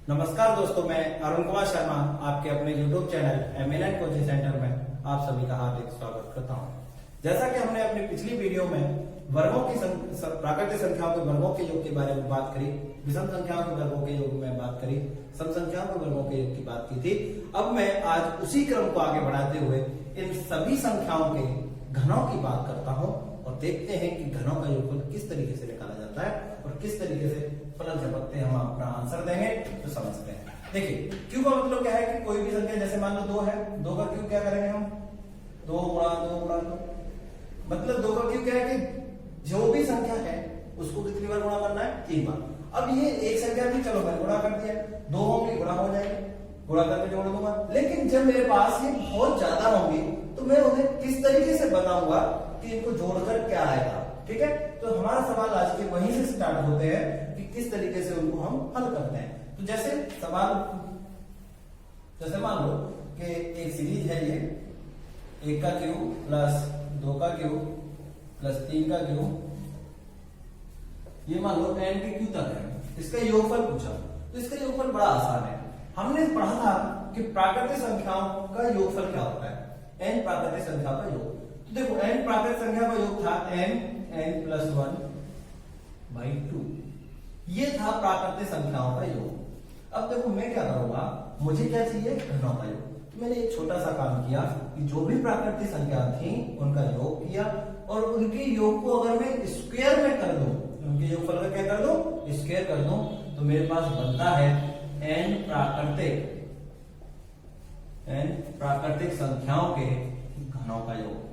नमस्कार दोस्तों, मैं अरुण कुमार शर्मा आपके अपने YouTube चैनल एमएनएन कोचिंग सेंटर में आप सभी का हार्दिक स्वागत करता हूं। जैसा कि हमने अपनी पिछली वीडियो में वर्गों की प्राकृतिक संख्याओं के वर्गों के योग के बारे में बात करी, विषम संख्याओं के वर्गों के योग में बात करी, सम संख्याओं के वर्गों के योग की बात की थी। अब मैं आज उसी क्रम को आगे बढ़ाते हुए इन सभी संख्याओं के घनों की बात करता हूँ और देखते हैं कि घनों का योगफल किस तरीके से निकाला जाता है और किस तरीके से फलन झपकते हम अपना आंसर देंगे तो समझते हैं। देखिए, क्यू का मतलब क्या है कि कोई भी संख्या, जैसे मान लो 2 है, 2 का क्यू क्या करेंगे हम, 2 गुणा 2 गुणा 2, मतलब 2 का क्यू क्या है कि जो भी संख्या है उसको कितनी बार गुणा करना है, 3 बार। अब ये एक संख्या थी, चलो मैंने गुणा कर दिया, 2 होंगी गुणा हो जाएगी, गुणा करके जोड़ दूंगा। लेकिन जब मेरे पास ये बहुत ज्यादा होंगी तो मैं उन्हें किस तरीके से बताऊंगा कि इनको जोड़कर क्या आएगा। ठीक है, तो हमारा सवाल आज के वहीं से स्टार्ट होते हैं कि किस तरीके से उनको हम हल करते हैं। तो जैसे सवाल, जैसे मान लो कि एक सीरीज है, ये 1 का क्यूब प्लस 2 का क्यूब प्लस 3 का क्यूब, ये मान लो n के क्यू तक है, इसका योगफल पूछा। तो इसका योगफल बड़ा आसान है। हमने पढ़ा था कि प्राकृतिक संख्याओं का योगफल क्या होता है, n प्राकृतिक संख्या का योग। तो देखो, n प्राकृतिक संख्या का योग था n प्लस 1/2, ये था प्राकृतिक संख्याओं का योग। अब देखो मैं क्या करूंगा, मुझे क्या चाहिए, घनों का योग। तो मैंने एक छोटा सा काम किया कि जो भी प्राकृतिक संख्या थी उनका योग किया और उनके योग को अगर मैं स्क्वायर में कर दूं, उनके योगफल का क्या कर दूं, स्क्वायर कर दूं, तो मेरे पास बनता है n प्राकृतिक संख्याओं के घनों का योग।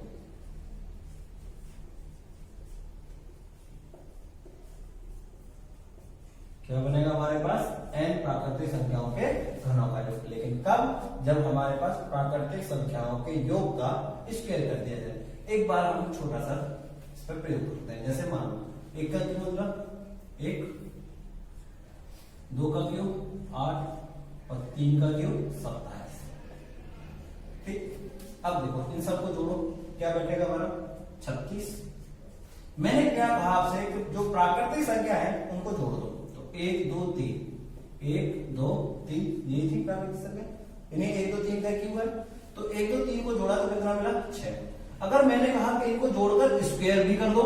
क्या बनेगा हमारे पास, n प्राकृतिक संख्याओं के घनों का योग। लेकिन कब, जब हमारे पास प्राकृतिक संख्याओं के योग का स्क्वायर कर दिया जाए। एक बार हम छोटा सा इस पर प्रयोग करते हैं। जैसे मान लो 1 का क्यूब मतलब 1, 2 का क्यूब 8 और 3 का क्यूब 27। ठीक, अब देखो इन सबको जोड़ो, क्या बैठेगा हमारा 36। मैंने क्या कहा आपसे कि जो प्राकृतिक संख्या है उनको जोड़ दो। 1 2 3, 1 2 3, ये थी प्राकृतिक संख्या, इन्हें 1 2 3 का क्यूब है। तो 1 2 3 को जोड़ा तो कितना मिला, 6। अगर मैंने कहा कि इनको जोड़कर स्क्वायर भी कर दो,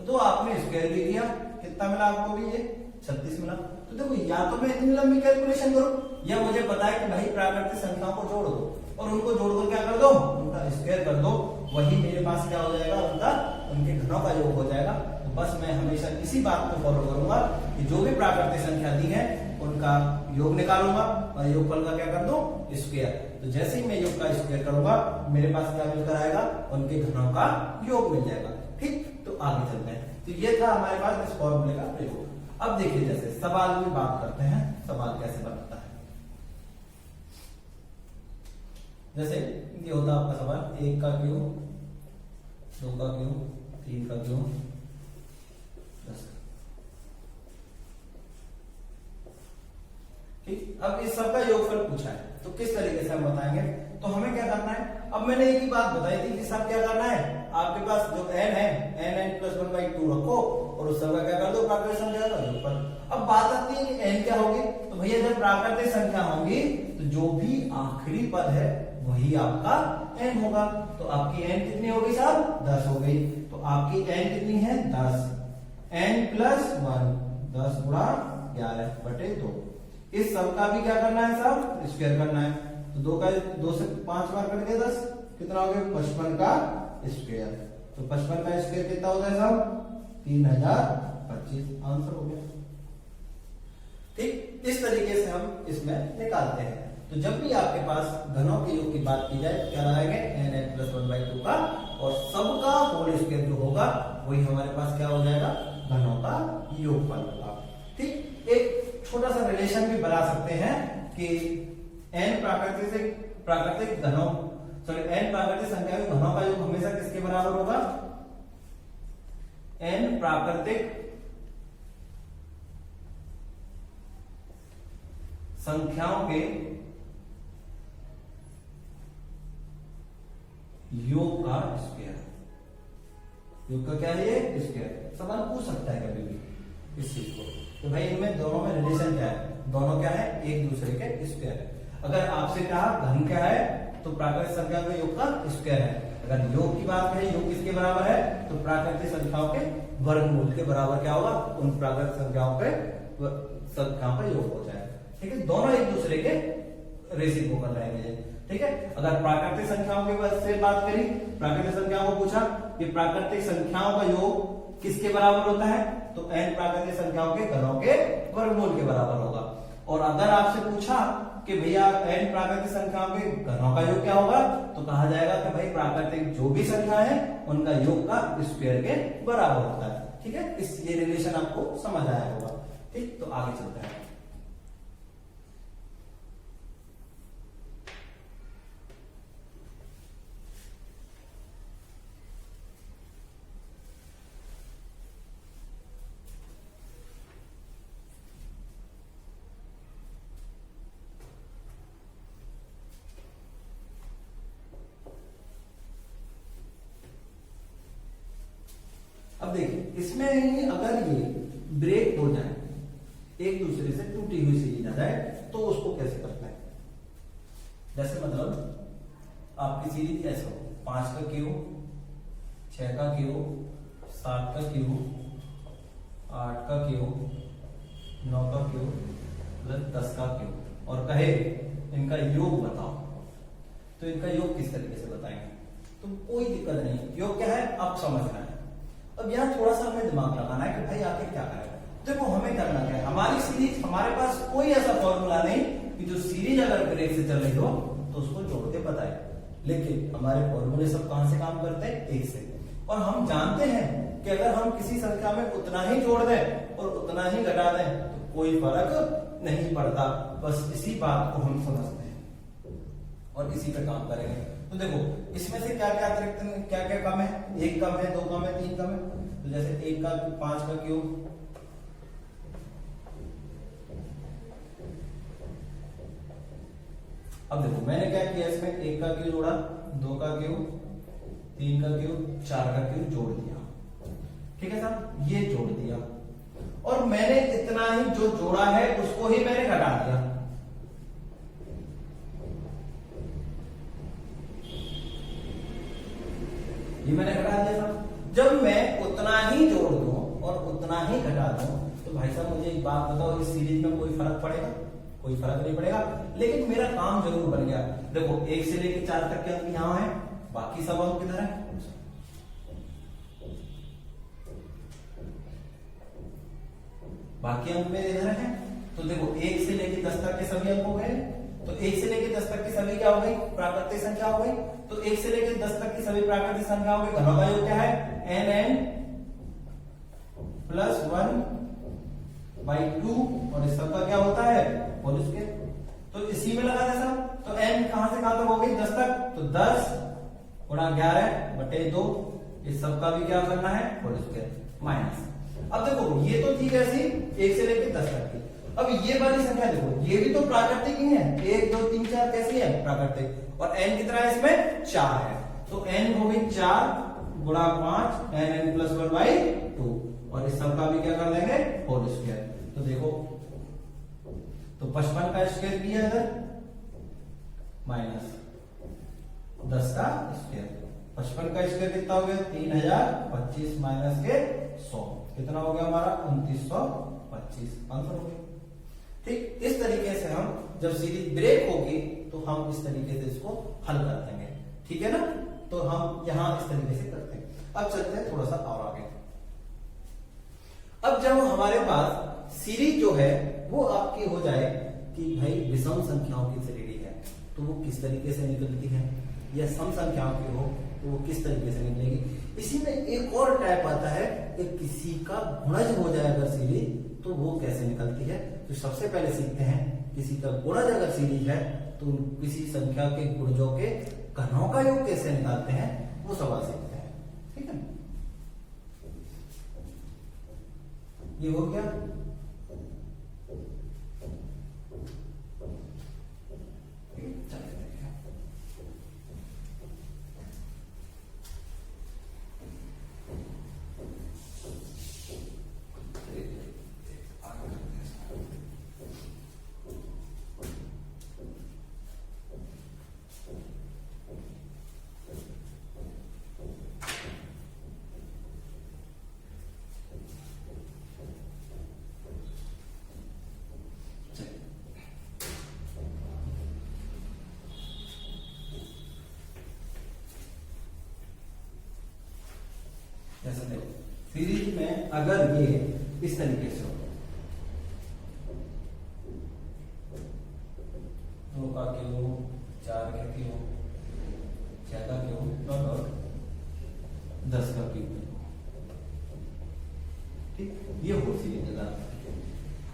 तो आपने स्क्वायर भी किया, कितना मिला आपको भी, ये 36 मिला। तो देखो, या तो मैं इतनी लंबी कैलकुलेशन करूं या मुझे पता है कि भाई प्राकृतिक संख्याओं को जोड़ दो और उनको जोड़कर क्या कर दो, उनका स्क्वायर कर दो, वही मेरे पास क्या हो जाएगा, उनके घनों का योग हो जाएगा। तो बस मैं हमेशा इसी बात को फॉलो करूंगा कि जो भी प्राकृतिक संख्या दी है उनका योग निकालूंगा और योगफल का क्या कर दूं, स्क्वायर। तो जैसे ही मैं योग का स्क्वायर करूंगा मेरे पास क्या मिलकर आएगा, उनके घनों का योग मिल जाएगा। ठीक, तो आगे चलते हैं। तो ये था हमारे पास इस फॉर्मूले का प्रयोग। अब देखिए, जैसे सवाल में बात करते हैं, सवाल कैसे बनता है। जैसे ये होता है आपका सवाल, 1 का क्यूब 2 का क्यूब 3 का क्यूब 10। ठीक, अब इस सब का योगफल पूछा है तो किस तरीके से हम बताएंगे। तो हमें क्या करना है, अब मैंने एक ही बात बताई थी कि सब क्या करना है, आपके पास जो n है n प्लस 1/2 रखो और उस सब का क्या कर दो, प्राकृतिक संख्या का योगफल। अब बात आती है कि n क्या होगी, तो भैया जब प्राकृतिक संख्या होगी तो जो भी आखिरी पद है वही आपका n होगा। तो आपकी n कितनी होगी साहब, 10 हो गई। तो आपकी n कितनी है, 10, n प्लस 1, 10 गुणा 11/2। इस सब का भी क्या करना है साहब, स्क्वायर करना है। तो 2 से 5 बार कट गया 10, कितना हो गया, 55 का स्क्वायर। तो 55 का स्क्वायर कितना होता है साहब, 3025। आंसर हो गया। ठीक, इस तरीके से हम इसमें निकालते हैं। तो जब भी आपके पास घनों के योग की बात की जाए, क्या लाएंगे, n प्लस 1/2 का और सबका होल स्क्वायर जो होगा वही हमारे पास क्या हो जाएगा, घनों का योगफल होगा। ठीक, एक छोटा सा रिलेशन भी बना सकते हैं कि n प्राकृतिक घनों n प्राकृतिक संख्या के घनों का योग हमेशा किसके बराबर होगा, n प्राकृतिक संख्याओं के योग का स्क्वायर। योग का क्या है, ये स्क्वायर। सवाल पूछ सकता है कभी भी इस चीज को, तो भाई इनमें दोनों में रिलेशन क्या है। दोनों क्या है, एक दूसरे के स्क्वायर है। अगर आपसे कहा घन क्या है, तो प्राकृतिक संख्या के योग का स्क्वायर है। अगर योग की बात करें, योग किसके बराबर है, तो प्राकृतिक संख्याओं के वर्गमूल के बराबर क्या होगा, उन प्राकृतिक संख्याओं का योग हो जाएगा। ठीक है, दोनों एक दूसरे के रेसिप्रोकल रहेंगे। ठीक है, अगर प्राकृतिक संख्याओं के से बात करी, प्राकृतिक संख्याओं को पूछा कि प्राकृतिक संख्याओं का योग किसके बराबर होता है, तो n प्राकृतिक संख्याओं के घनों के वर्गमूल के बराबर होगा। और अगर आपसे पूछा कि भैया n प्राकृतिक संख्याओं के घनों का योग क्या होगा, तो कहा जाएगा कि भाई प्राकृतिक जो भी संख्या है उनका योग का स्क्वायर के बराबर होता है। ठीक है, इस ये रिलेशन आपको समझ आया होगा। ठीक, तो आगे चलते हैं। अब देखिए, इसमें ही अगर ये ब्रेक हो जाए, एक दूसरे से टूटी हुई सीरीज आ जाए, तो उसको कैसे करते हैं। जैसे मतलब आपकी सीरीज ऐसे हो, 5 का क्यूब, 6 का क्यूब, 7 का क्यूब, 8 का क्यूब, 9 का क्यूब प्लस 10 का क्यूब, और कहे इनका योग बताओ, तो इनका योग किस तरीके से बताएंगे। तो कोई दिक्कत नहीं, योग क्या है अब समझना है। अब यहाँ थोड़ा सा हमें दिमाग लगाना है कि भाई आखिर क्या करें। देखो हमें करना क्या है, हमारी सीरीज, हमारे पास कोई ऐसा फॉर्मूला नहीं कि जो सीरीज अगर ब्रेक से चल रही हो तो उसको जोड़ के बताए, लेकिन हमारे फॉर्मूले सब कहां से काम करते हैं, एक से। और हम जानते हैं कि अगर हम किसी संख्या में उतना ही जोड़ दें और उतना ही घटा दें तो कोई फर्क नहीं पड़ता। बस इसी बात को हम समझते हैं और इसी पे काम करेंगे। तो देखो इसमें से क्या क्या अतिरिक्त, क्या क्या कम है, 1 कम है, 2 कम है, 3 कम है। तो जैसे 1 का 5 का क्यूब, अब देखो मैंने क्या किया, इसमें 1 का क्यूब जोड़ा, 2 का क्यूब, 3 का क्यूब, 4 का क्यूब जोड़ दिया। ठीक है साहब, ये जोड़ दिया और मैंने इतना ही जो जोड़ा है उसको ही मैंने घटा दिया। ये मैंने घटा दिया साहब। जब मैं उतना ही जोड़ दूं और उतना ही घटा दूं तो भाई साहब मुझे एक बात बताओ, इस सीरीज में कोई फर्क पड़ेगा, कोई फर्क नहीं पड़ेगा, लेकिन मेरा काम जरूर बन गया। देखो 1 से लेकर 4 तक के अंक यहां है, बाकी सब अंक किधर है, बाकी अंक मेरे इधर है। तो देखो 1 से लेकर 10 तक के सभी अंक हो गए। तो 1 से लेकर 10 तक की सभी क्या हो गई, प्राकृतिक संख्या हो गई। तो 1 से लेकर 10 तक की सभी प्राकृतिक संख्याओं के घनों का योग क्या है, n प्लस 1/2, और इस सबका क्या होता है, होल स्क्वायर। तो इसी में लगा था साहब। तो n कहां से कहां तक हो गई, 10 तक, तो 10 गुणा 11/2, इस सबका भी क्या करना है, होल स्क्वायर माइनस। अब देखो ये तो थी कैसी, 1 से लेकर 10 तक की। अब ये वाली संख्या देखो, ये भी तो प्राकृतिक ही है, 1 2 3 4 कैसी है, प्राकृतिक। और n कितना है इसमें, 4 है। तो n हो गई 4 गुणा 5, n प्लस 1/2, और इस सब का भी क्या कर लेंगे, होल स्क्वायर। तो देखो तो 55 का स्क्वायर किया इधर, माइनस 10 का स्क्वायर। 55 का स्क्वायर कितना हो गया, 3025 माइनस के 100, कितना हो गया हमारा, 2925 आंसर हो गया। ठीक, इस तरीके से हम जब सीरीज ब्रेक होगी तो हम इस तरीके से इसको हल कर देंगे। ठीक है ना, तो हम यहां इस तरीके से करते हैं। अब चलते हैं थोड़ा सा और आगे। अब जब हमारे पास सीरीज जो है वो आपकी हो जाए कि भाई विषम संख्याओं की सीरीज है तो वो किस तरीके से निकलती है, या सम संख्याओं की हो तो वो किस तरीके से निकलेगी। इसी में एक और टाइप आता है कि किसी का गुणज हो जाए अगर सीरीज तो वो कैसे निकलती है। तो सबसे पहले सीखते हैं किसी का गुणज अगर सीरीज है तो किसी संख्या के गुणजों के घनों का योग कैसे निकालते हैं, वो सवाल सीखते हैं। ठीक है, ये हो गया। जैसे देखो सीरीज में अगर ये इस तरीके से हो, 2 का क्यूब, 4 का क्यूब, 6 का क्यूब और 10 का क्यूब, ठीक, ये हो सीरीज।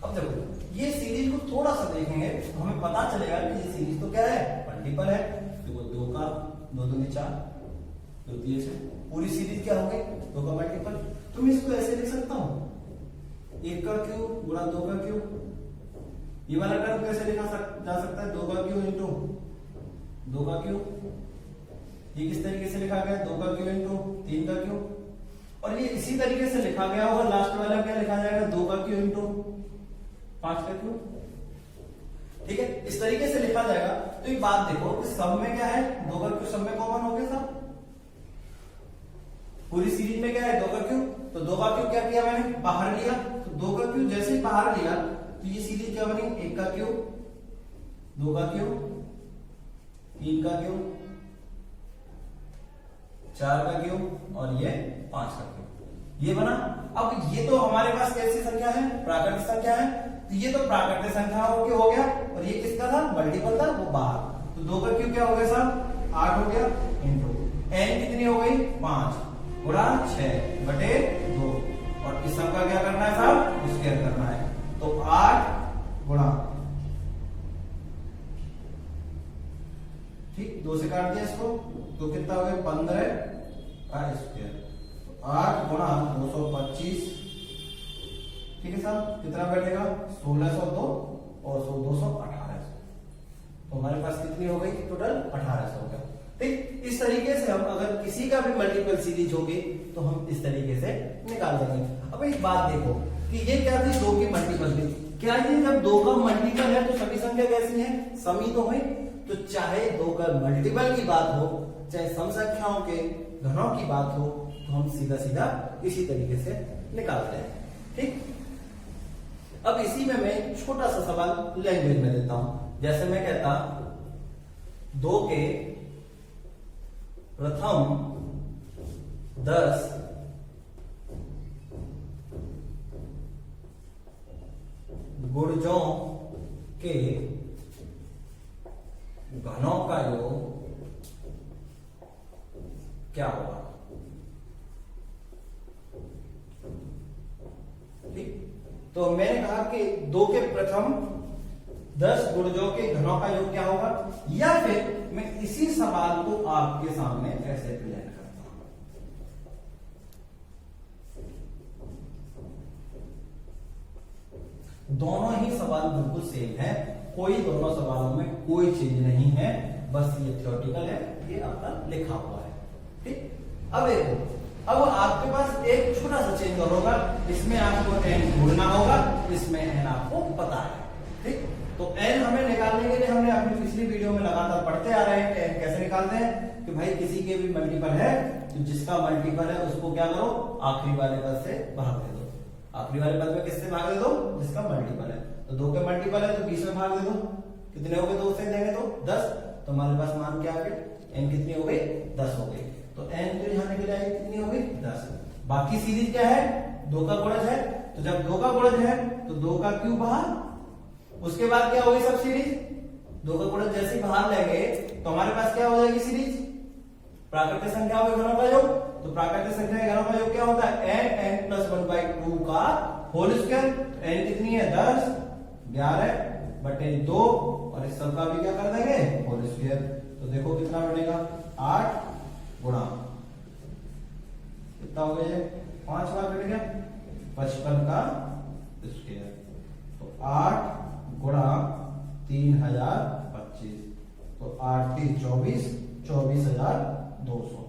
अब देखो ये सीरीज को थोड़ा सा देखेंगे तो हमें पता चलेगा कि ये सीरीज तो क्या है, मल्टीपल है। तो वो 2 का 2 दूनी 4, 2 3 से पूरी सीरीज क्या हो गई, 2 का मल्टीपल। तो मैं इसको ऐसे लिख सकता हूं, 1 का क्यूब गुणा 2 का क्यूब। ये वाला टर्म कैसे लिखा जा सकता है, 2 का क्यूब इंटू 2 का क्यूब। ये किस तरीके से लिखा गया, 2 का क्यूब इंटू 3 का क्यूब। और ये इसी तरीके से लिखा गया होगा, लास्ट वाला क्या लिखा जाएगा, 2 का क्यूब इंटू 5 का क्यूब। ठीक है, इस तरीके से लिखा जाएगा। तो एक बात देखो, इस सब में क्या है, 2 का क्यूब सब में कॉमन हो गया सब। पूरी सीरीज में क्या है, 2 का क्यूब। तो 2 का क्यूब क्या किया मैंने, बाहर लिया। तो 2 का क्यूब जैसे ही बाहर लिया तो ये सीरीज क्या बनी, 1 का क्यूब, 2 का क्यूब, 3 का क्यूब, 4 का क्यूब और ये 5 का क्यूब, ये बना। अब ये तो हमारे पास कैसी संख्या है, प्राकृतिक संख्या है। तो ये तो प्राकृतिक संख्या हो गया और ये किसका था, मल्टीपल था, वो बाहर। तो 2 का क्यूब क्या हो गया साहब, 8 हो गया इंटू n कितनी हो गई, 5 गुणा 6 बटे 2। और इस सब का क्या करना है साहब, स्क्वायर करना है। तो 8 गुणा, ठीक, 2 से काट दिया इसको, तो कितना हो गया, 15 का स्क्वायर। 8 गुणा 225, ठीक है साहब, कितना बैठेगा, 1602 और 218। तो हमारे पास कितनी हो गई टोटल, 1800 हो गया। ठीक, इस तरीके से हम अगर किसी का भी मल्टीपल सीरीज होगी तो हम इस तरीके से निकाल देंगे। अब एक बात देखो कि ये क्या थी, 2 की मल्टीपल थी। क्या ये जब 2 का मल्टीपल है तो सभी संख्या कैसी है, समी तो हुई। तो चाहे 2 का मल्टीपल की बात हो, चाहे सम संख्याओं के घनों की बात हो, तो हम सीधा सीधा इसी तरीके से निकालते हैं। ठीक, अब इसी में मैं छोटा सा सवाल लैंग्वेज में देता हूं। जैसे मैं कहता 2 के प्रथम 10 गुणजों के घनों का योग क्या होगा। ठीक, तो मैंने कहा कि 2 के प्रथम 10 गुणजों के घनों का योग क्या होगा, या फिर मैं इसी सवाल को आपके सामने ऐसे प्रेजेंट करता हूं। दोनों ही सवाल बिल्कुल सेम है, कोई दोनों सवालों में कोई चेंज नहीं है, बस ये थ्योरेटिकल है, ये आपका लिखा हुआ है। ठीक, अब देखो, अब आपके पास एक छोटा सा चेंज और होगा, इसमें आपको n ढूंढना होगा, इसमें n आपको पता है। ठीक, तो n हमें निकालने के लिए हमने अपनी पिछली वीडियो में लगातार पढ़ते आ रहे हैं कि n कैसे निकालते हैं। कि भाई किसी के भी मल्टीपल है तो जिसका मल्टीपल है उसको क्या करो, आखिरी वाले पद से भाग दे दो। आखिरी वाले पद में किससे भाग दे दो, जिसका मल्टीपल है। तो 2 के मल्टीपल है तो 20 में भाग दे दो, कितने हो गए, 2 से देंगे तो 10। तो हमारे पास मान क्या आ गए, n कितनी हो गई, 10 हो गई। तो n तो यहां निकल आएगी, कितनी हो गई, 10। बाकी सीरीज क्या है, 2 का गुणज है। तो जब 2 का गुणज है तो 2 का क्यूब बाहर, उसके बाद क्या होगी सब सीरीज, 2 का गुणज जैसे ही बाहर लेंगे तो हमारे पास क्या हो जाएगी सीरीज, प्राकृतिक संख्याओं के घनों का योग। तो प्राकृतिक संख्या के घनों का योग क्या होता है, n प्लस 1/2 का होल स्क्वायर। तो n कितनी है, 10, 11 बटे 2 और इस सब का भी क्या कर देंगे, होल स्क्वायर। तो देखो कितना बनेगा, 8 गुणा कितना हो गया, 5 बार कट गया, 55 का स्क्वायर। तो 8 गुणा 3025, तो 8 3 24, 24,200।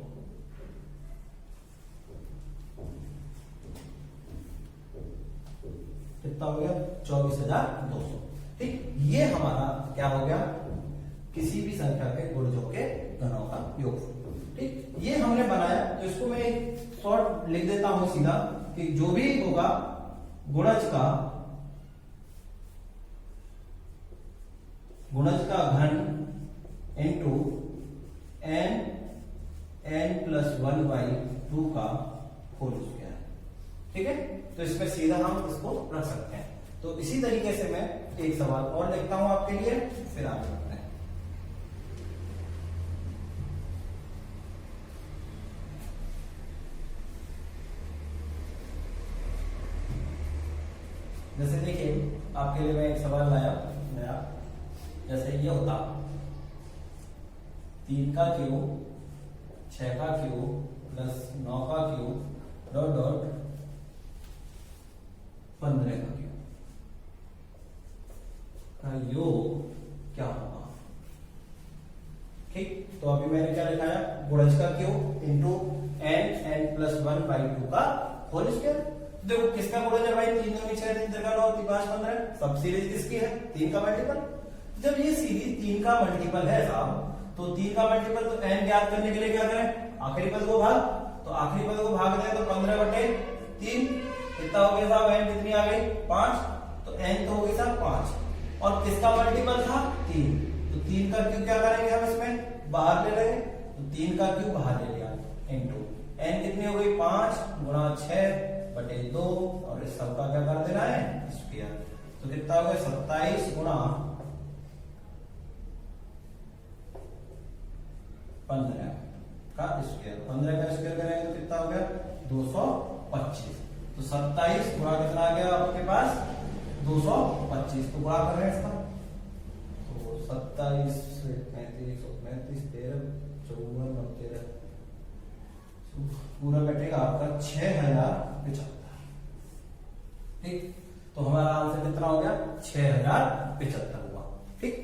कितना हो गया, 24,200। ठीक, ये हमारा क्या हो गया, किसी भी संख्या के गुणजों के घनों का योग। ठीक, ये हमने बनाया। तो इसको मैं एक शॉर्ट लिख देता हूं सीधा कि जो भी होगा गुणज का घन इंटू n प्लस 1/2 का होल स्क्वायर। ठीक है, तो इसमें सीधा हम इसको रख सकते हैं। तो इसी तरीके से मैं एक सवाल और लिखता हूं आपके लिए, फिर आगे बढ़ते हैं। जैसे देखिए आपके लिए मैं एक सवाल लाया नया, जैसे ये होता 3 का क्यूब 6 का क्यूब प्लस 9 का क्यूब डॉट डॉट 15 का क्यूब का योग क्या होगा। ठीक, तो अभी मैंने क्या लिखाया, गुणज का क्यूब इंटू n प्लस 1/2 का होल स्क्वायर। देखो किसका गुणज है भाई, 3 दूनी 6 3 3 9 3 5 15, सब सीरीज किसकी है, 3 का मल्टीपल। जब ये सीरीज 3 का मल्टीपल है साहब, तो 3 का मल्टीपल तो n ज्ञात करने के लिए क्या करें, आखिरी पद को भाग, तो आखिरी पद को भाग दें तो 15/3 कितना हो गया साहब, n कितनी आ गई 5, तो n तो हो गई साहब 5, और किसका मल्टीपल था 3, तो 3 का क्यूब क्या करेंगे हम इसमें बाहर ले लेंगे, तो 3 का क्यूब बाहर ले लिया इंटू n कितनी हो गई 5 गुणा 6/2, और इस सब का क्या कर देना है स्क्वायर, तो कितना हो गया 27 गुणा 15 का स्क्वायर, 15 का स्क्वायर करेंगे तो कितना हो गया 225, तो 27 गुणा कितना आ गया आपके पास 225, तो गुणा कर रहे हैं इसका, तो 27 35 35 13 54 13 पूरा बैठेगा आपका 6075। ठीक, तो हमारा आंसर कितना हो गया 6075 हुआ। ठीक,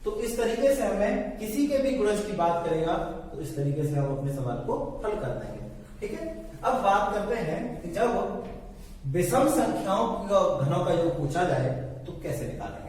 तो इस तरीके से हमें किसी के भी गुणज की बात करेगा तो इस तरीके से हम अपने सवाल को हल कर देंगे। ठीक है, अब बात करते हैं कि जब विषम संख्याओं का घनों का योग पूछा जाए तो कैसे निकालेंगे।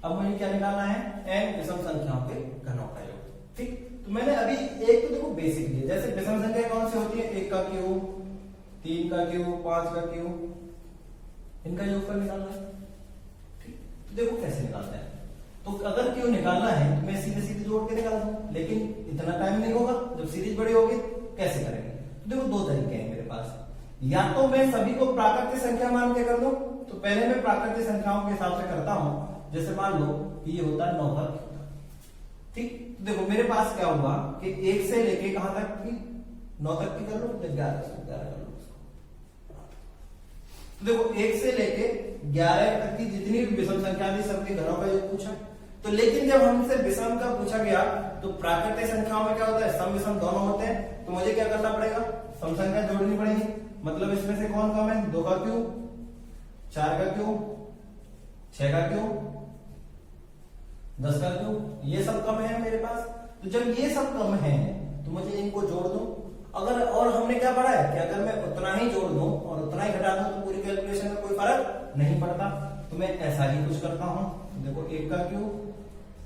अब मुझे क्या निकालना है, n विषम संख्याओं के घनों का योग। ठीक, तो मैंने अभी एक तो देखो बेसिक लिया, जैसे विषम संख्या कौन सी होती है, 1 का क्यूब 3 का क्यूब 5 का क्यूब, इनका योगफल निकालना है। ठीक, तो देखो कैसे निकालते हैं, तो अगर क्यूब निकालना है तो मैं सीधे सीधे जोड़ के निकाल दूं, लेकिन इतना टाइम नहीं होगा, जब सीरीज बड़ी होगी कैसे करेंगे। तो देखो दो तरीके हैं मेरे पास, या तो मैं सभी को प्राकृतिक संख्या मान के कर दूं, तो पहले मैं प्राकृतिक संख्याओं के हिसाब से करता हूं, जैसे मान लो कि ये होता है 9 का क्यूब। ठीक, तो देखो मेरे पास क्या हुआ कि 1 से लेके कहां तक की 9 तक की कर लो, 11 कर लो उसको। तो देखो 1 से लेके 11 तक की जितनी भी विषम संख्या थी सबके घनों का योग पूछा। तो लेकिन जब हमसे विषम का पूछा गया तो प्राकृतिक संख्याओं में क्या होता है, सम विषम दोनों होते हैं, तो मुझे क्या करना पड़ेगा, सम संख्या जोड़नी पड़ेगी। मतलब इसमें से कौन कम है, 2 का क्यूब 4 का क्यूब 6 का क्यूब 10 का क्यूब, ये सब कम है मेरे पास। तो जब ये सब कम है तो मुझे इनको जोड़ दूं। अगर और हमने क्या पढ़ा है कि अगर मैं उतना ही जोड़ दूं और उतना ही घटा दूं तो पूरी कैलकुलेशन में कोई फर्क नहीं पड़ता। तो मैं ऐसा ही कुछ करता हूं, देखो 1 का क्यूब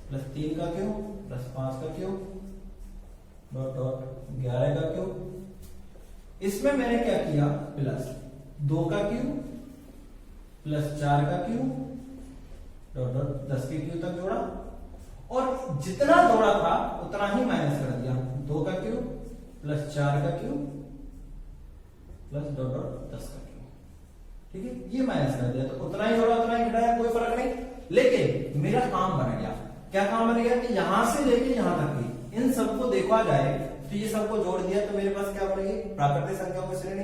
प्लस 3 का क्यूब प्लस 5 का क्यूब डॉट डॉट 11 का क्यूब। इसमें मैंने क्या किया, प्लस 2 का क्यूब प्लस 4 का क्यूब डॉट डॉट 10 के क्यूब तक जोड़ा, और जितना जोड़ा था उतना ही माइनस कर दिया, 2 का क्यूब प्लस 4 का क्यूब प्लस डॉट डॉट 10 का क्यूब। ठीक है, ये माइनस कर दिया, तो उतना ही जोड़ा उतना ही घटाया, कोई फर्क नहीं। लेकिन मेरा काम बन गया, क्या काम बन गया कि यहां से लेके यहां तक की इन सबको देखा जाए तो ये सबको जोड़ दिया तो मेरे पास क्या बनेगी, प्राकृतिक संख्याओं की श्रेणी।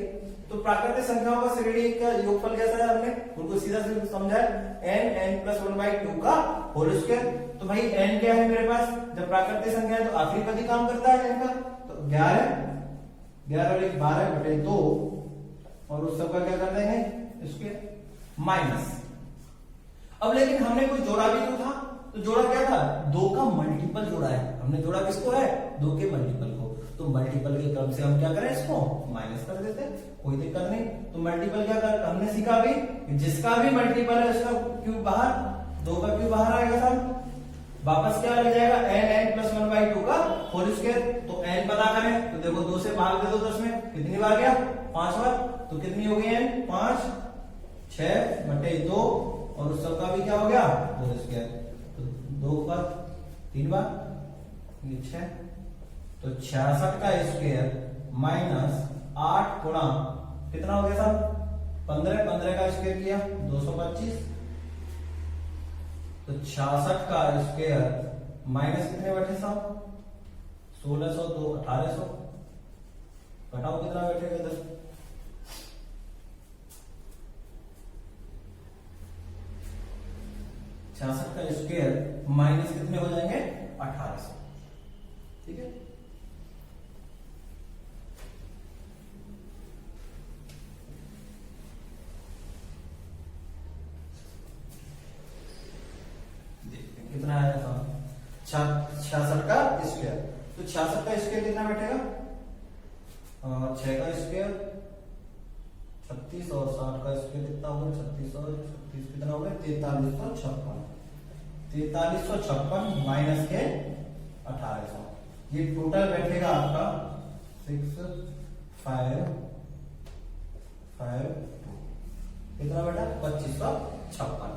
तो प्राकृतिक संख्याओं का श्रेणी का योगफल कैसा है, हमने उनको सीधा सीधा समझा, n प्लस 1/2 का होल स्क्वायर। तो भाई n क्या है मेरे पास, जब प्राकृतिक संख्या है तो आखिरी पद ही काम करता है n का, तो 11 और 1 12/2, और उस सबका क्या कर देंगे स्क्वायर माइनस। अब लेकिन हमने कुछ जोड़ा भी तो था, तो जोड़ा क्या था, 2 का मल्टीपल जोड़ा है हमने, जोड़ा किसको है, 2 के मल्टीपल को। तो मल्टीपल के क्रम से हम क्या करें, इसको माइनस कर देते हैं, कोई दिक्कत नहीं। तो मल्टीपल क्या कर हमने सीखा अभी, जिसका भी मल्टीपल है उसका क्यूब बाहर, 2 का क्यूब बाहर आएगा साहब, वापस क्या लग जाएगा n प्लस 1/2 का होल स्क्वायर। तो n पता करें तो देखो 2 से भाग दे दो 10 में, कितनी बार गया, 5 बार। तो कितनी हो गई n, 5, 6/2 और उस सबका भी क्या हो गया होल स्क्वायर। तो 2 पर 3 बार, ये 6, तो 66 का स्क्वायर माइनस 8 गुणा कितना हो गया साहब, 15, 15 का स्क्वायर किया 225, तो 66 का स्क्वायर माइनस कितने बैठे साहब, 1600, 2 1800, घटाओ कितना बैठेगा इधर, 66 का स्क्वायर माइनस कितने हो जाएंगे 1800, ठीक है। कितना आया था, 66 का स्क्वायर। तो 66 का स्क्वायर कितना बैठेगा, 6 का स्क्वायर 36 और 60 का स्क्वायर कितना होगा, 36 और 36 कितना होगा 4356, 4356 माइनस के 1800, ये टोटल बैठेगा आपका 6552, कितना बेटा 2556,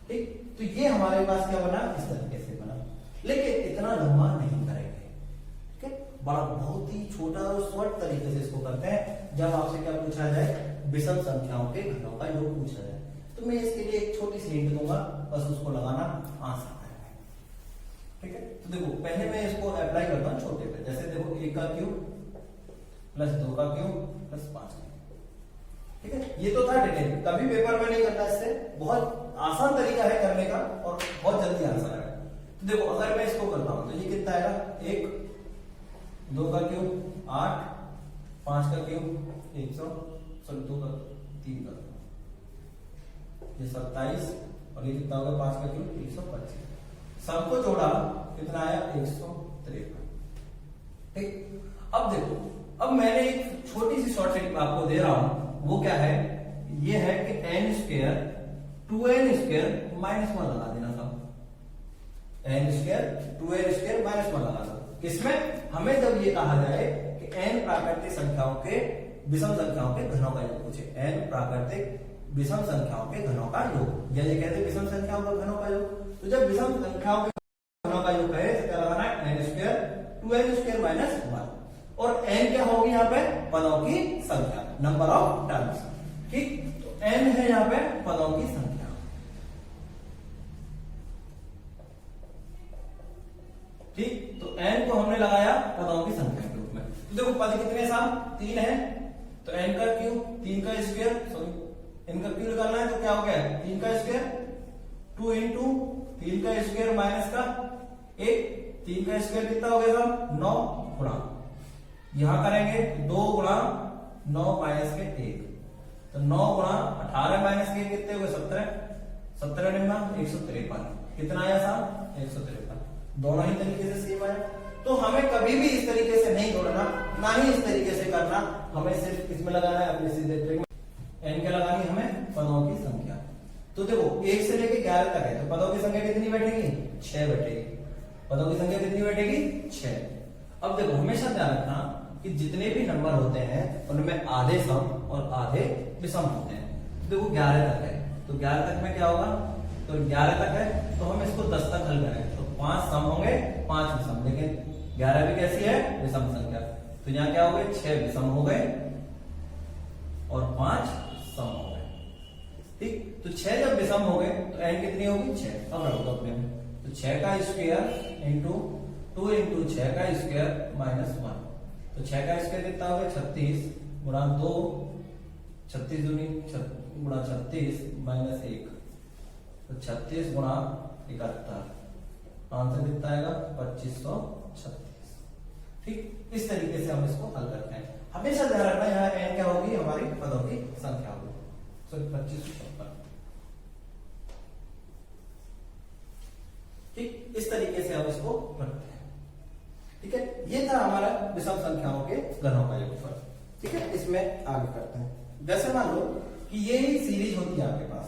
ठीक। तो ये हमारे पास क्या बना, इस तरीके से बना, लेकिन इतना लंबा नहीं करेंगे, ठीक है। बड़ा बहुत ही छोटा और शॉर्ट तरीके से इसको करते हैं। जब आपसे क्या पूछा जाए, विषम संख्याओं के घनों का योग पूछा जाए, तो मैं इसके लिए एक छोटी सी हिंट दूंगा, बस उसको लगाना आसान है, ठीक है। तो देखो पहले मैं इसको अप्लाई करता हूँ छोटे पे, जैसे देखो 1 का क्यूब प्लस 2 का क्यूब प्लस 5 का, ठीक है। ये तो था डिटेल, कभी पेपर में नहीं करना, इससे बहुत आसान तरीका है करने का और बहुत जल्दी आंसर आएगा। तो देखो अगर मैं इसको करता हूं तो ये कितना आएगा, 1, 2 का क्यूब 8, 5 का क्यूब 100, 2 का 3 का ये 27 और ये कितना होगा 5 का क्यूब 125, सबको जोड़ा कितना आया 153, ठीक। अब देखो, अब मैंने एक छोटी सी शॉर्ट ट्रिक आपको दे रहा हूं, वो क्या है, ये है कि n square 2n square minus 1 लगा देना था, n square 2n square minus 1 लगा दो। किसमें, हमें जब ये कहा जाए कि n प्राकृतिक संख्याओं के विषम संख्याओं के घनों का योग पूछे, n प्राकृतिक विषम संख्याओं के घनों का योग, या ये कहते हैं विषम संख्याओं का घनों का योग। तो जब विषम संख्याओं के घनों का योग कहे तो क्या लगाना है, n square 2n square minus 1, और n क्या होगी यहाँ पे, पदों की संख्या, नंबर ऑफ टर्म्स, ठीक। तो n है यहाँ पे पदों की संख्या, ठीक। तो n को हमने लगाया पदों की संख्या के रूप में। तो देखो पद कितने साहब, 3 है, तो n का क्यूब 3 का स्क्वायर, सॉरी n का क्यूब निकालना है, तो क्या हो गया 3 का स्क्वायर 2 इंटू 3 का स्क्वायर माइनस का 1, 3 का स्क्वायर कितना हो गया साहब 9 गुणा, यहां करेंगे 2 गुणा 9 माइनस के 1, तो 9 गुणा 18 माइनस के कितने हो गए 17, 17 निम्ना 153, कितना आया साहब 153, दोनों ही तरीके से सेम आया। तो हमें कभी भी इस तरीके से नहीं जोड़ना, ना ही इस तरीके से करना, हमें सिर्फ इसमें लगाना है अपने सीधे ट्रिक में। n क्या लगानी हमें, पदों की संख्या। तो देखो 1 से लेके 11 तक है, तो पदों की संख्या कितनी बैठेगी 6 बैठेगी, पदों की संख्या कितनी बैठेगी 6। अब देखो हमेशा ध्यान रखना कि जितने भी नंबर होते हैं उनमें आधे सम और आधे विषम होते हैं। तो देखो 11 तक है, तो 11 तक में क्या होगा, तो 11 तक है तो हम इसको 10 तक हल करें, तो 5 सम होंगे 5 विषम, लेकिन 11 भी कैसी है विषम संख्या, तो यहाँ क्या हो गए 6 विषम हो गए और 5 सम हो गए, ठीक। तो 6 जब विषम हो गए तो n कितनी होगी 6, अब रख दो अपने में, तो 6 का स्क्वायर इंटू 2 इंटू 6 का स्क्वायर माइनस 1, तो 6 का स्क्वायर कितना हो गया 36 गुणा 2, 36 दूनी गुणा 36 माइनस 1, तो 36 गुणा 71, आंसर कितना आएगा 2536, ठीक। इस तरीके से हम इसको हल करते हैं। हमेशा ध्यान रखना यहाँ n क्या होगी हमारी पदों की संख्या होगी, सॉरी 2556, ठीक। इस तरीके से हम इसको रखते हैं। ठीक है, ये था हमारा विषम संख्याओं के घनों का योगफल। ठीक है, इसमें आगे करते हैं। जैसे मान लो कि ये ही सीरीज होती है आपके पास,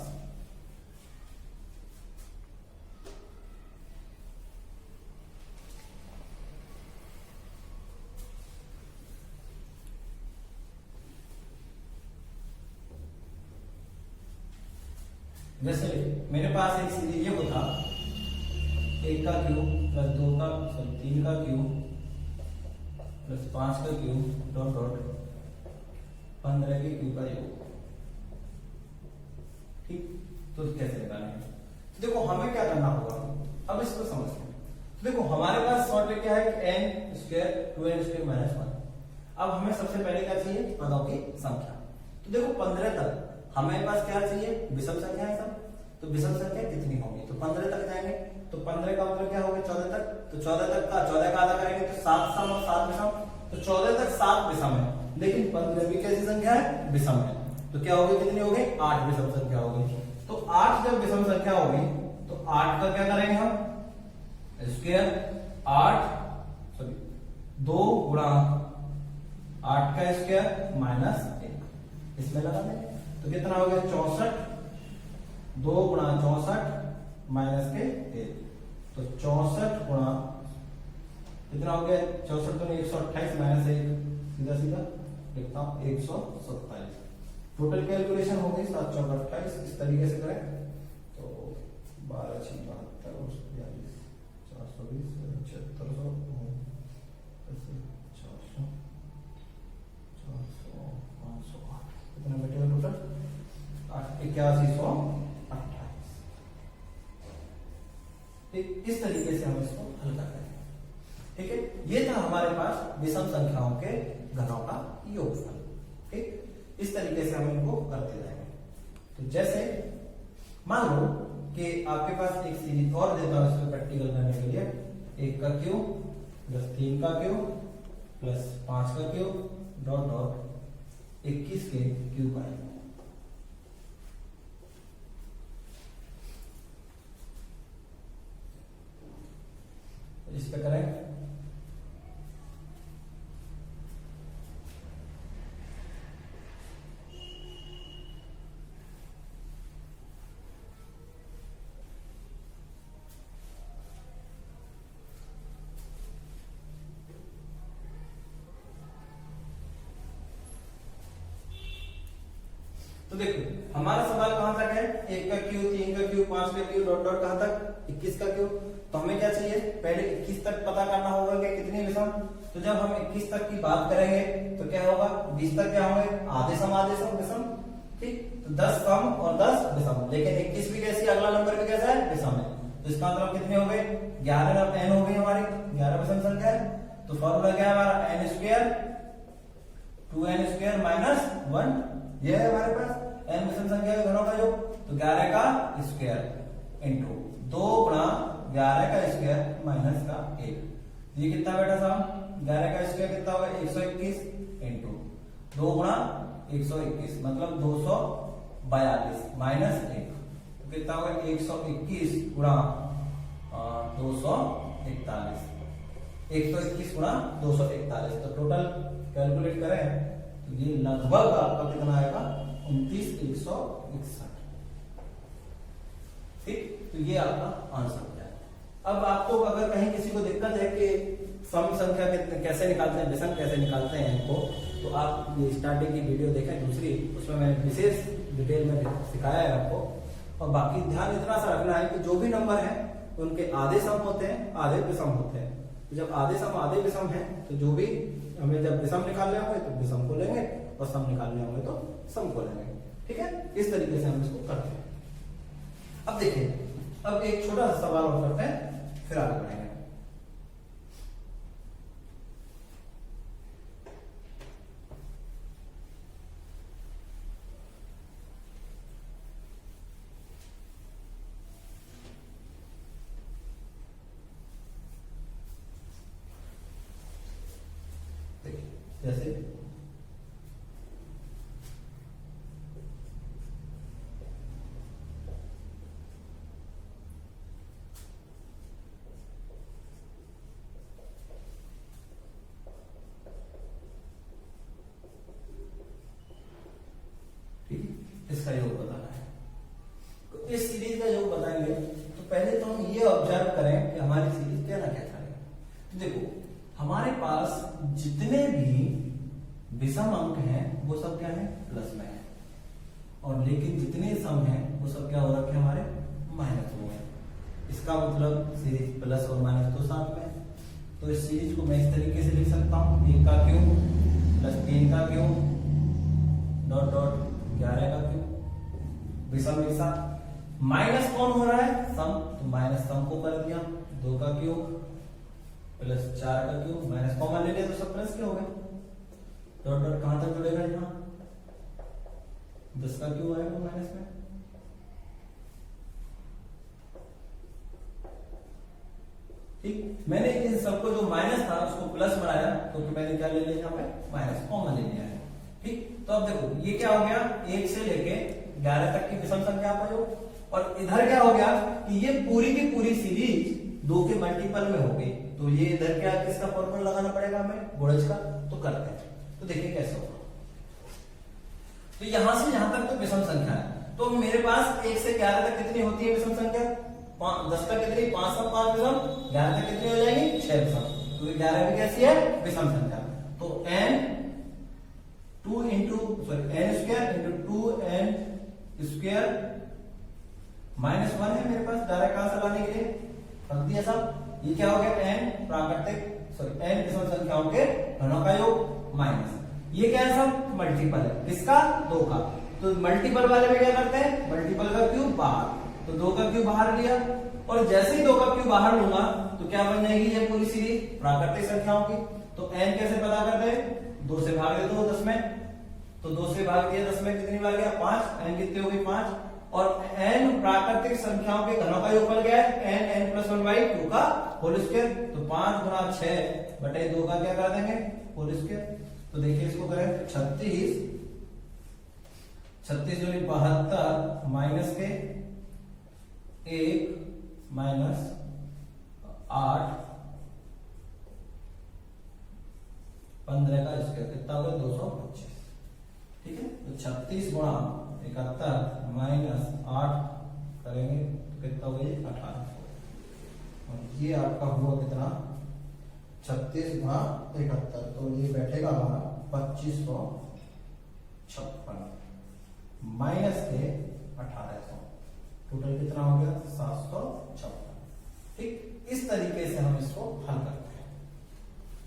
जैसे मेरे पास एक सीरीज ये होता 1 का क्यूब प्लस 2 का 3 का क्यूब प्लस 5 का क्यूब डॉट डॉट 15 के क्यूब का योग। ठीक, तो कैसे निकालेंगे? तो देखो हमें क्या करना होगा, अब इसको समझते हैं। तो देखो हमारे पास शॉर्ट में क्या है कि n square 2n square minus 1। अब हमें सबसे पहले क्या चाहिए, पदों की संख्या। तो देखो 15 तक हमारे पास क्या चाहिए, विषम संख्या है सब। तो विषम संख्या कितनी होगी, तो 15 तक जाएंगे। तो 15 का मतलब क्या होगा, 14 तक। तो 14 तक का 14 का आधा करेंगे तो 7 सम और 7 विषम। तो 14 तक 7 विषम है, लेकिन 15 भी कैसी संख्या है, विषम है। तो क्या होगी, कितनी होगी, 8 विषम संख्या होगी। तो 8 जब विषम संख्या होगी तो 8 का क्या करेंगे हम, स्क्वायर 2 गुणा 8 का स्क्वायर माइनस 1 इसमें लगा देंगे। तो कितना हो गया, 64। 2 गुणा 64 माइनस के 1, तो 64 गुणा कितना हो गया, 64 तो 128 माइनस 1, सीधा सीधा लिखता हूं 127। टोटल कैलकुलेशन हो गई 7 चौक 28। इस तरीके से करें तो 12 6 72 42 420 7600 400 400 500 कितना बचेगा टोटल, 8128। ठीक, इस तरीके से हम इसको हल कर रहे हैं। ठीक है, ये था हमारे पास विषम संख्याओं के घनों का योगफल। ठीक, इस तरीके से हम इनको करते जाएंगे। तो जैसे मान लो कि आपके पास एक सीरीज और देता हूं इसको प्रैक्टिकल करने के लिए, 1 का क्यूब प्लस 3 का क्यूब प्लस 5 का क्यूब डॉट डॉट 21 के क्यूब आएंगे। इस पे करें तो देखो हमारा सवाल कहां तक है, 1 का क्यूब 3 का क्यूब 5 का क्यूब डॉट डॉट कहां तक, 21 का क्यूब। तो हमें क्या चाहिए, पहले 21 तक पता करना होगा कि कितने विषम। तो जब हम 21 तक की बात करेंगे तो क्या होगा, 20 तक क्या होंगे, आधे सम विषम। ठीक, तो 10 सम और 10 विषम, लेकिन 21 भी कैसी, अगला नंबर भी कैसा है, विषम है। तो इसका मतलब कितने हो गए, 11 और n हो गई हमारी, 11 विषम संख्या है। तो फॉर्मूला क्या है हमारा, n square 2n square minus 1, ये है हमारे पास n विषम संख्या के घनों का योग। तो 11 का स्क्वायर इंटू 2 गुणा 11 का स्क्वायर माइनस का 1। ये कितना बेटा साहब, 11 का स्क्वायर कितना होगा, 121 इंटू 2 गुणा 121 मतलब 242 माइनस 1, तो कितना होगा 121 गुणा 241, 121 गुणा 241। तो टोटल कैलकुलेट करें तो ये लगभग आपका कितना आएगा, 29,161। ठीक, तो ये आपका आंसर हो जाएगा। अब आपको अगर कहीं किसी को दिक्कत है कि सम संख्या कैसे निकालते हैं, विषम कैसे निकालते हैं इनको, तो आप ये स्टार्टिंग की वीडियो देखें दूसरी, उसमें मैंने विशेष डिटेल में सिखाया है आपको। और बाकी ध्यान इतना सा रखना है कि जो भी नंबर है उनके आधे सम होते हैं, आधे विषम होते हैं। तो जब आधे सम आधे विषम है तो जो भी हमें जब विषम निकालने होंगे तो विषम को लेंगे और सम निकालने होंगे तो सम को लेंगे। ठीक है, इस तरीके से हम इसको करते हैं। अब देखिए, अब एक छोटा सा सवाल और करते हैं, फिर आगे बढ़ेंगे। जैसे हम ये ऑब्जर्व करें कि हमारी सीरीज क्या ना क्या करेगा। तो देखो हमारे पास जितने भी विषम अंक हैं वो सब क्या है, प्लस में है, और लेकिन जितने सम हैं वो सब क्या हो रखे हैं, हमारे माइनस में है। इसका मतलब सीरीज प्लस और माइनस तो साथ में है। तो इस सीरीज को मैं इस तरीके से लिख सकता हूं, 1 का क्यूब प्लस 3 का क्यूब डॉट डॉट 11 का क्यूब विषम के साथ। माइनस कौन हो रहा है, सम, तो माइनस सम को कर दिया, 2 का क्यूब प्लस 4 का क्यूब, माइनस कॉमन ले लिया तो सब प्लस के हो गए। डॉट डॉट कहां तक जुड़ेगा, यहाँ 10 का क्यूब आएगा माइनस में। ठीक, मैंने इन सबको जो माइनस था उसको प्लस बनाया, क्योंकि मैंने क्या ले लिया यहाँ पे, माइनस कॉमन ले लिया है। ठीक, तो अब देखो ये क्या हो गया, 1 से लेके 11 तक की विषम संख्या का योग, और इधर क्या हो गया कि ये पूरी की पूरी सीरीज 2 के मल्टीपल में हो गई। तो ये इधर क्या, किसका फॉर्मूला लगाना पड़ेगा हमें, गुणज का। तो करते हैं, तो देखिए कैसे होगा। तो यहां से यहां तक तो विषम संख्या है, तो मेरे पास 1 से 11 तक कितनी होती है विषम संख्या, 10 तक कितनी, 5 सब 5 विषम, 11 तक कितनी हो जाएगी, 6 विषम। तो 11 भी कैसी है, विषम संख्या। तो n 2 into n square into 2n square minus 1 है मेरे पास, डायरेक्ट कहां से लाने के लिए रख दिया सब। ये क्या हो गया, n प्राकृतिक n विषम संख्याओं के घनों का योग माइनस, ये क्या है सब मल्टीपल है, किसका, 2 का। तो मल्टीपल वाले में क्या करते हैं, मल्टीपल का क्यूब बाहर, तो 2 का क्यूब बाहर लिया, और जैसे ही 2 का क्यूब बाहर लूंगा तो क्या बन जाएगी ये पूरी सीरीज प्राकृतिक संख्याओं की। तो n कैसे पता करते हैं, 2 से भाग दे दो 10 में, तो 2 से भाग दिया 10 में, कितनी बार गया, 5, n कितनी हो गई 5, और n प्राकृतिक संख्याओं के घनों का योगफल क्या है, n प्लस 1/2 का होल स्क्वायर। तो 5 गुना 6 बटे 2 का क्या कर देंगे, होल स्क्वायर। तो देखिए इसको करें, 36 जो 72 माइनस के 1 माइनस 8 15 का स्क्वायर कितना हो गया, 225। ठीक है, तो 36 गुणा 71 माइनस 8 करेंगे तो कितना हो गया, 1800। और ये आपका हुआ कितना, 36 गुणा 71, तो ये बैठेगा हमारा 2556 माइनस के 1800, टोटल कितना हो गया, 756। ठीक, इस तरीके से हम इसको हल करते हैं।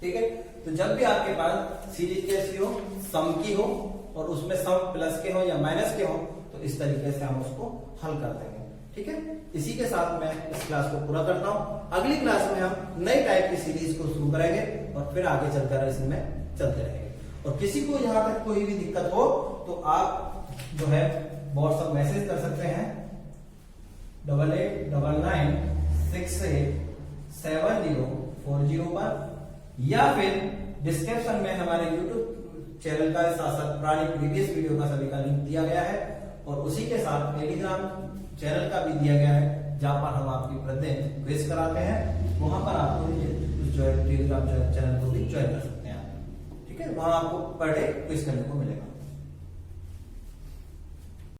ठीक है, तो जब भी आपके पास सीरीज कैसी हो, सम की हो, और उसमें सम प्लस के हो या माइनस के हो, तो इस तरीके से हम उसको हल कर देंगे। ठीक है, इसी के साथ मैं इस क्लास को पूरा करता हूं। अगली क्लास में हम नई टाइप की सीरीज को शुरू करेंगे और फिर आगे चलकर इसमें चलते रहेंगे। और किसी को यहाँ तक कोई भी दिक्कत हो तो आप जो है व्हाट्सएप मैसेज कर सकते हैं 8899687040 पर, या फिर डिस्क्रिप्शन में हमारे YouTube चैनल का साथ साथ पुरानी प्रीवियस वीडियो का सभी का लिंक दिया गया है, और उसी के साथ टेलीग्राम चैनल का भी दिया गया है, जहां पर हम आपकी प्रतिदिन क्विज कराते हैं। वहां पर आपको जो है टेलीग्राम चैनल को भी ज्वाइन कर सकते हैं। ठीक है, वहां आपको पर डे क्विज करने को मिलेगा।